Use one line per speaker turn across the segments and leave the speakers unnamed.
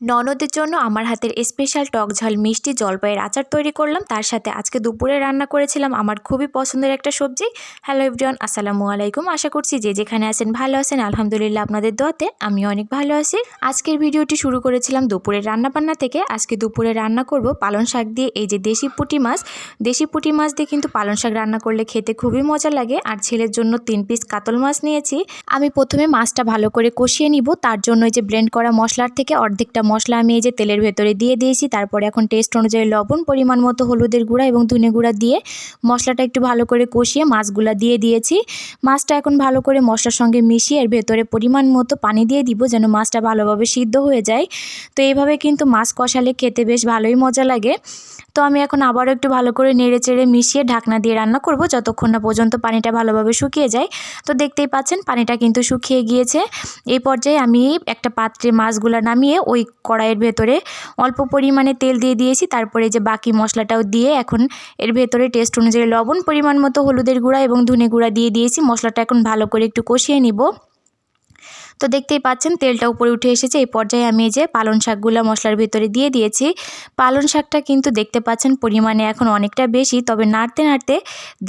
ননদের জন্য আমার হাতের স্পেশাল টক ঝাল মিষ্টি জলপাইয়ের আচার তৈরি করলাম। তার সাথে আজকে দুপুরে রান্না করেছিলাম আমার খুবই পছন্দের একটা সবজি। হ্যালো এভরিওয়ান, আসসালামু আলাইকুম। আশা করছি যে যেখানে আছেন ভালো আছেন। আলহামদুলিল্লাহ আপনাদের দোয়াতে আমি অনেক ভালো আছি। আজকের ভিডিওটি শুরু করেছিলাম দুপুরের রান্নাবান্না থেকে। আজকে দুপুরে রান্না করব পালং শাক দিয়ে এই যে দেশি পুঁটি মাছ। দেশি পুঁটি মাছ দিয়ে কিন্তু পালং শাক রান্না করলে খেতে খুবই মজা লাগে। আর ছেলের জন্য 3 পিস কাতল মাছ নিয়েছি। আমি প্রথমে মাছটা ভালো করে কষিয়ে নিব। তার জন্য এই যে ব্লেন্ড করা মশলার থেকে অর্ধেকটা মশলা আমি এই যে তেলের ভেতরে দিয়ে দিয়েছি। তারপরে এখন টেস্ট অনুযায়ী লবণ, পরিমাণ মতো হলুদের গুঁড়া এবং ধনে গুঁড়া দিয়ে মশলাটা একটু ভালো করে কষিয়ে মাছগুলা দিয়ে দিয়েছি। মাছটা এখন ভালো করে মশলার সঙ্গে মিশিয়ে এর ভেতরে পরিমাণ মতো পানি দিয়ে দিব যেন মাছটা ভালোভাবে সিদ্ধ হয়ে যায়। তো এইভাবে কিন্তু মাছ কষালে খেতে বেশ ভালোই মজা লাগে। তো আমি এখন আবারও একটু ভালো করে নেড়ে চেড়ে মিশিয়ে ঢাকনা দিয়ে রান্না করব যতক্ষণ না পর্যন্ত পানিটা ভালোভাবে শুকিয়ে যায়। তো দেখতেই পাচ্ছেন পানিটা কিন্তু শুকিয়ে গিয়েছে। এই পর্যায়ে আমি একটা পাত্রে মাছগুলো নামিয়ে ওই কড়াইয়ের ভেতরে অল্প পরিমাণে তেল দিয়ে দিয়েছি। তারপরে যে বাকি মশলাটাও দিয়ে এখন এর ভেতরে টেস্ট অনুযায়ী লবণ, পরিমাণ মতো হলুদের গুঁড়া এবং ধনে গুঁড়া দিয়ে দিয়েছি। মশলাটা এখন ভালো করে একটু কষিয়ে নিব। তো দেখতেই পাচ্ছেন তেলটা উপরে উঠে এসেছে। এই পর্যায়ে আমি এই যে পালং শাকগুলো মশলার ভিতরে দিয়ে দিয়েছি। পালং শাকটা কিন্তু দেখতে পাচ্ছেন পরিমাণে এখন অনেকটা বেশি, তবে নাড়তে নাড়তে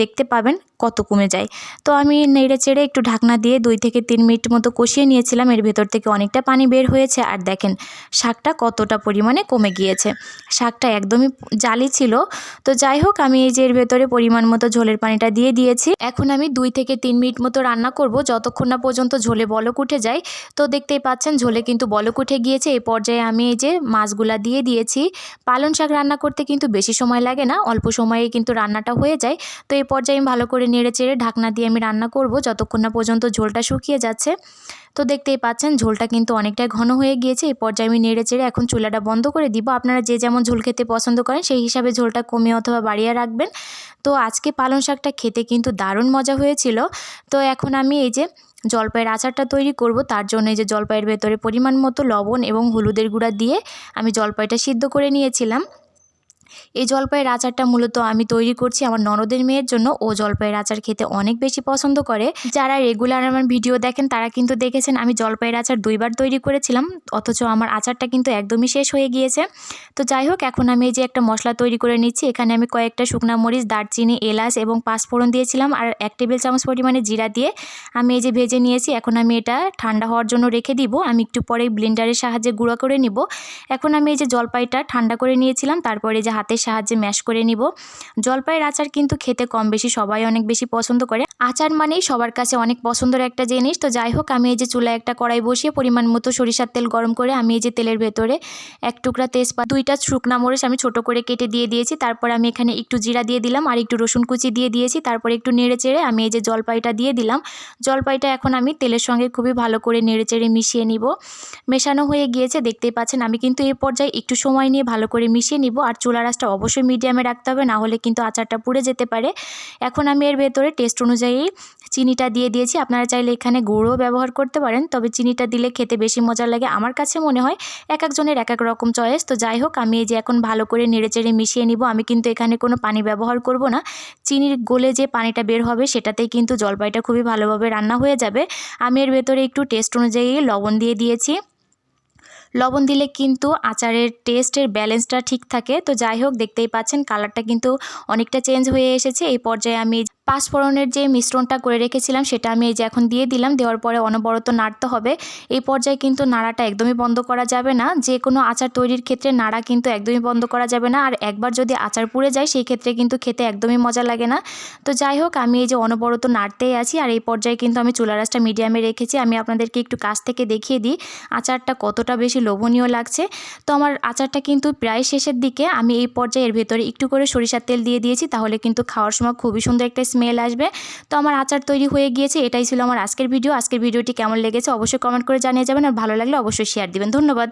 দেখতে পাবেন কত কমে যায়। তো আমি নেড়ে চেড়ে একটু ঢাকনা দিয়ে 2 থেকে 3 মিনিট মতো কষিয়ে নিয়েছিলাম। এর ভেতর থেকে অনেকটা পানি বের হয়েছে। আর দেখেন শাকটা কতটা পরিমাণে কমে গিয়েছে। শাকটা একদমই জালি ছিল। তো যাই হোক, আমি এই যে এর ভেতরে পরিমাণ মতো ঝোলের পানিটা দিয়ে দিয়েছি। এখন আমি 2 থেকে 3 মিনিট মতো রান্না করব যতক্ষণ না পর্যন্ত ঝোলে বলক উঠে যায়। তো দেখতেই পাচ্ছেন ঝোলে কিন্তু বলক উঠে গিয়েছে। এই পর্যায়ে আমি এই যে মাছগুলা দিয়ে দিয়েছি। পালং শাক রান্না করতে কিন্তু বেশি সময় লাগে না, অল্প সময়ে কিন্তু রান্নাটা হয়ে যায়। তো এই পর্যায়ে আমি ভালো করে নেড়ে চেড়ে ঢাকনা দিয়ে আমি রান্না করব যতক্ষণ না পর্যন্ত ঝোলটা শুকিয়ে যাচ্ছে। তো দেখতেই পাচ্ছেন ঝোলটা কিন্তু অনেকটাই ঘন হয়ে গিয়েছে। এই পর্যায়ে আমি নেড়ে চেড়ে এখন চুলাটা বন্ধ করে দিব। আপনারা যে যেমন ঝোল খেতে পছন্দ করেন সেই হিসাবে ঝোলটা কমিয়ে অথবা বাড়িয়ে রাখবেন। তো আজকে পালং শাকটা খেতে কিন্তু দারুণ মজা হয়েছিল। তো এখন আমি এই যে জলপাইয়ের আচারটা তৈরি করব। তার জন্য এই যে জলপাইয়ের ভেতরে পরিমাণ মতো লবণ এবং হলুদের গুঁড়া দিয়ে আমি জলপাইটা সিদ্ধ করে নিয়েছিলাম। এই জলপাইয়ের আচারটা মূলত আমি তৈরি করছি আমার ননদের মেয়ের জন্য। ও জলপাইয়ের আচার খেতে অনেক বেশি পছন্দ করে। যারা রেগুলার আমার ভিডিও দেখেন তারা কিন্তু দেখেছেন আমি জলপাইয়ের আচার 2 বার তৈরি করেছিলাম, অথচ আমার আচারটা কিন্তু একদমই শেষ হয়ে গিয়েছে। তো যাই হোক, এখন আমি এই যে একটা মশলা তৈরি করে নিচ্ছি। এখানে আমি কয়েকটা শুকনা মরিচ, দারচিনি, এলাচ এবং 5 ফোড়ন দিয়েছিলাম আর 1 টেবিল চামচ পরিমাণে জিরা দিয়ে আমি এই যে ভেজে নিয়েছি। এখন আমি এটা ঠান্ডা হওয়ার জন্য রেখে দিব। আমি একটু পরে ব্লেন্ডারের সাহায্যে গুঁড়ো করে নিব। এখন আমি এই যে জলপাইটা ঠান্ডা করে নিয়েছিলাম, তারপরে যে হাতের সাহায্যে ম্যাশ করে নিব। জলপাইয়ের আচার কিন্তু খেতে কম বেশি সবাই অনেক বেশি পছন্দ করে। আচার মানেই সবার কাছে অনেক পছন্দের একটা জিনিস। তো যাই হোক, আমি এই যে চুলায় একটা কড়াই বসিয়ে পরিমাণ মতো সরিষার তেল গরম করে আমি এই যে তেলের ভেতরে 1 টুকরা তেজপাতা, 2টা শুকনা মরিচ আমি ছোট করে কেটে দিয়ে দিয়েছি। তারপর আমি এখানে একটু জিরা দিয়ে দিলাম আর একটু রসুন কুচি দিয়ে দিয়েছি। তারপরে একটু নেড়ে চেড়ে আমি এই যে জলপাইটা দিয়ে দিলাম। জলপাইটা এখন আমি তেলের সঙ্গে খুবই ভালো করে নেড়ে চেড়ে মিশিয়ে নিব। মেশানো হয়ে গিয়েছে, দেখতেই পাচ্ছেন। আমি কিন্তু এই পর্যায়ে একটু সময় নিয়ে ভালো করে মিশিয়ে নিব। আর চুলার আঁচটা অবশ্যই মিডিয়ামে রাখতে হবে, না হলে কিন্তু আচারটা পুড়ে যেতে পারে। এখন আমি এর ভেতরে টেস্ট অনুযায়ী চিনিটা দিয়ে দিয়েছি। আপনারা চাইলে এখানে গুঁড়ও ব্যবহার করতে পারেন, তবে চিনিটা দিলে খেতে বেশি মজা লাগে। আমার কাছে মনে হয় এক একজনের এক এক রকম চয়েস। তো যাই হোক, আমি এই যে এখন ভালো করে নেড়েচেড়ে মিশিয়ে নিব। আমি কিন্তু এখানে কোনো পানি ব্যবহার করব না। চিনির গলে যে পানিটা বের হবে সেটাতেই কিন্তু জলপাইটা খুবই ভালোভাবে রান্না হয়ে যাবে। আমি এর ভেতরে একটু টেস্ট অনুযায়ী লবণ দিয়ে দিয়েছি। লবণ দিলে কিন্তু আচারের টেস্টের ব্যালেন্সটা ঠিক থাকে। তো যাই হোক, দেখতেই পাচ্ছেন কালারটা কিন্তু অনেকটা চেঞ্জ হয়ে এসেছে। এই পর্যায়ে আমি 5 ফোড়নের যে মিশ্রণটা করে রেখেছিলাম সেটা আমি এই যে এখন দিয়ে দিলাম। দেওয়ার পরে অনবরত নাড়তে হবে। এই পর্যায়ে কিন্তু নাড়াটা একদমই বন্ধ করা যাবে না। যে কোনো আচার তৈরির ক্ষেত্রে নাড়া কিন্তু একদমই বন্ধ করা যাবে না। আর একবার যদি আচার পুড়ে যায় সেই ক্ষেত্রে কিন্তু খেতে একদমই মজা লাগে না। তো যাই হোক, আমি এই যে অনবরত নাড়তেই আছি। আর এই পর্যায়ে কিন্তু আমি চুলার আঁচটা মিডিয়ামে রেখেছি। আমি আপনাদেরকে একটু কাছ থেকে দেখিয়ে দিই আচারটা কতটা বেশি লোভনীয় লাগছে। তো আমার আচারটা কিন্তু প্রায় শেষের দিকে। আমি এই পর্যায়ে এর ভেতরে একটু করে সরিষার তেল দিয়ে দিয়েছি, তাহলে কিন্তু খাওয়ার সময় খুবই সুন্দর একটা স্মেল আসবে। তো আমার আচার তৈরি হয়ে গিয়েছে। এটাই ছিল আমার আজকের ভিডিও। আজকের ভিডিওটি কেমন লেগেছে অবশ্যই কমেন্ট করে জানিয়ে যাবেন, আর ভালো লাগলে অবশ্যই শেয়ার দিবেন। ধন্যবাদ।